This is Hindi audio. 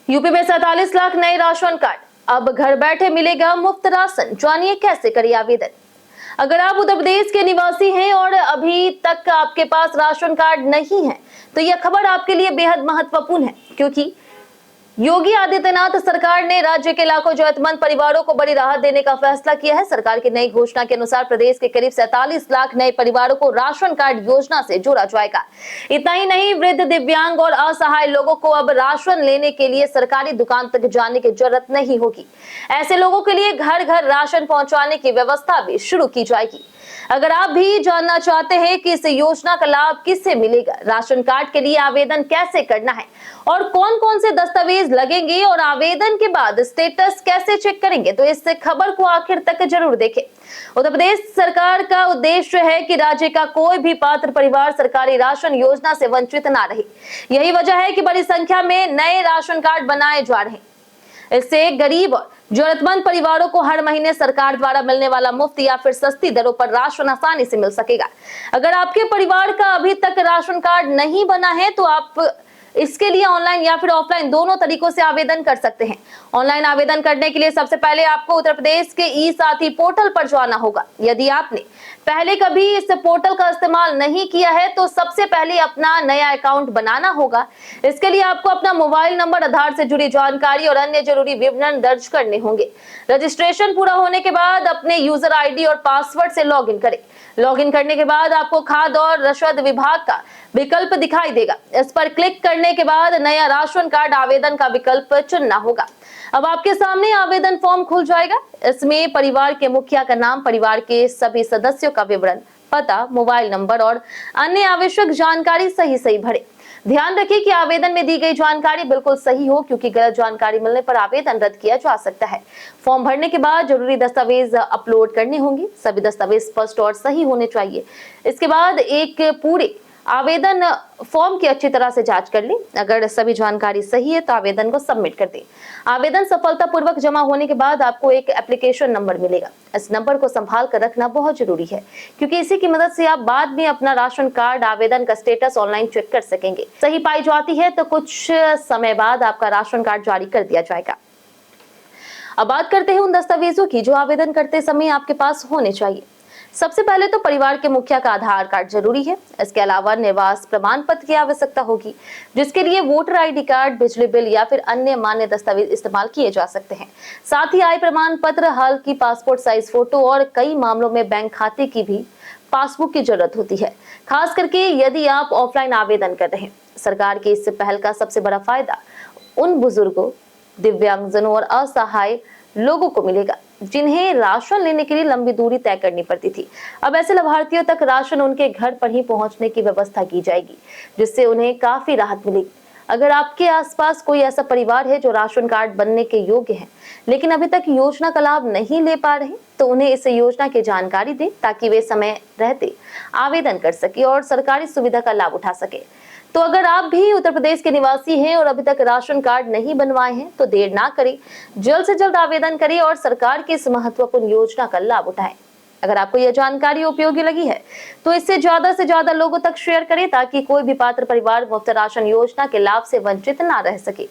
यूपी में 47 लाख नए राशन कार्ड, अब घर बैठे मिलेगा मुफ्त राशन। जानिए कैसे करिए आवेदन। अगर आप उत्तर प्रदेश के निवासी हैं और अभी तक आपके पास राशन कार्ड नहीं है, तो यह खबर आपके लिए बेहद महत्वपूर्ण है, क्योंकि योगी आदित्यनाथ सरकार ने राज्य के लाखों जरूरतमंद परिवारों को बड़ी राहत देने का फैसला किया है। सरकार की नई घोषणा के अनुसार प्रदेश के करीब 47 लाख नए परिवारों को राशन कार्ड योजना से जोड़ा जाएगा। इतना ही नहीं, वृद्ध, दिव्यांग और असहाय लोगों को अब राशन लेने के लिए सरकारी दुकान तक जाने की जरूरत नहीं होगी। ऐसे लोगों के लिए घर घर राशन पहुंचाने की व्यवस्था भी शुरू की जाएगी। अगर आप भी जानना चाहते हैं कि इस योजना का लाभ किससे मिलेगा, राशन कार्ड के लिए आवेदन कैसे करना है और कौन कौन से दस्तावेज लगेंगे और आवेदन के बाद स्टेटस कैसे चेक करेंगे, तो इस खबर को आखिर तक जरूर देखें। उत्तर प्रदेश सरकार का उद्देश्य है कि राज्य का कोई भी पात्र परिवार सरकारी राशन योजना से वंचित ना रहे। यही वजह है कि बड़ी संख्या में नए राशन कार्ड बनाए जा रहे हैं। इससे गरीब और जरूरतमंद परिवारों को हर महीने सरकार द्वारा मिलने वाला मुफ्त या फिर सस्ती दरों पर राशन आसानी से मिल सकेगा। अगर आपके परिवार का अभी तक राशन कार्ड नहीं बना है, तो आप इसके लिए ऑनलाइन या फिर ऑफलाइन दोनों तरीकों से आवेदन कर सकते हैं। ऑनलाइन आवेदन करने के लिए सबसे पहले आपको उत्तर प्रदेश के ई साथी पोर्टल पर जाना होगा। यदि आपने पहले कभी इस पोर्टल का इस्तेमाल नहीं किया है, तो सबसे पहले अपना नया अकाउंट बनाना होगा। इसके लिए आपको अपना मोबाइल नंबर, आधार से जुड़ी जानकारी और अन्य जरूरी विवरण दर्ज करने होंगे। रजिस्ट्रेशन पूरा होने के बाद अपने यूजर आईडी और पासवर्ड से लॉगिन करें। लॉगिन करने के बाद आपको खाद्य और रसद विभाग का विकल्प दिखाई देगा। इस पर क्लिक करने के बाद नया राशन कार्ड आवेदन का विकल्प चुनना होगा। अब आपके सामने आवेदन फॉर्म खुल जाएगा। इसमें परिवार के मुखिया का नाम, परिवार के सभी सदस्यों का विवरण, पता, मोबाइल नंबर और अन्य आवश्यक जानकारी सही भरें। ध्यान रखें कि आवेदन में दी गई जानकारी बिल्कुल सही हो, क्योंकि गलत जानकारी मिलने पर आवेदन रद्द किया जा सकता है। फॉर्म भरने के बाद जरूरी दस्तावेज अपलोड करने होंगे। सभी दस्तावेज स्पष्ट और सही होने चाहिए। इसके बाद एक पूरे आवेदन फॉर्म की अच्छी तरह से जांच कर लें। अगर सभी जानकारी सही है तो आवेदन को सबमिट कर दें। आवेदन सफलतापूर्वक जमा होने के बाद आपको एक एप्लीकेशन नंबर मिलेगा। इस नंबर को संभाल कर रखना बहुत जरूरी है, क्योंकि इसी की मदद से आप बाद में अपना राशन कार्ड आवेदन का स्टेटस ऑनलाइन चेक कर सकेंगे। सही पाई जाती है तो कुछ समय बाद आपका राशन कार्ड जारी कर दिया जाएगा। अब बात करते हैं उन दस्तावेजों की जो आवेदन करते समय आपके पास होने चाहिए। सबसे पहले तो परिवार के मुखिया का आधार कार्ड जरूरी है। इसके अलावा निवास प्रमाण पत्र की आवश्यकता होगी, जिसके लिए वोटर आईडी कार्ड, बिजली बिल या फिर अन्य मान्य दस्तावेज इस्तेमाल किए जा सकते हैं। साथ ही आय प्रमाण पत्र, हाल की पासपोर्ट साइज फोटो और कई मामलों में बैंक खाते की भी पासबुक की जरूरत होती है, खास करके यदि आप ऑफलाइन आवेदन कर रहे हैं। सरकार की इस पहल का सबसे बड़ा फायदा उन बुजुर्गों, दिव्यांगजनों और असहाय लोगों को मिलेगा जिन्हें राशन लेने के लिए लंबी दूरी तय करनी पड़ती थी। अब ऐसे लाभार्थियों तक राशन उनके घर पर ही पहुंचने की व्यवस्था की जाएगी, जिससे उन्हें काफी राहत मिलेगी। अगर आपके आसपास कोई ऐसा परिवार है जो राशन कार्ड बनने के योग्य है, लेकिन अभी तक योजना का लाभ नहीं ले पा रहे, तो उन्हें इस योजना की जानकारी दें, ताकि वे समय रहते आवेदन कर सके और सरकारी सुविधा का लाभ उठा सके। तो अगर आप भी उत्तर प्रदेश के निवासी हैं और अभी तक राशन कार्ड नहीं बनवाए हैं, तो देर ना करें, जल्द से जल्द आवेदन करें और सरकार की इस महत्वपूर्ण योजना का लाभ उठाएं। अगर आपको यह जानकारी उपयोगी लगी है, तो इससे ज्यादा से ज्यादा लोगों तक शेयर करें, ताकि कोई भी पात्र परिवार मुफ्त राशन योजना के लाभ से वंचित ना रह सके।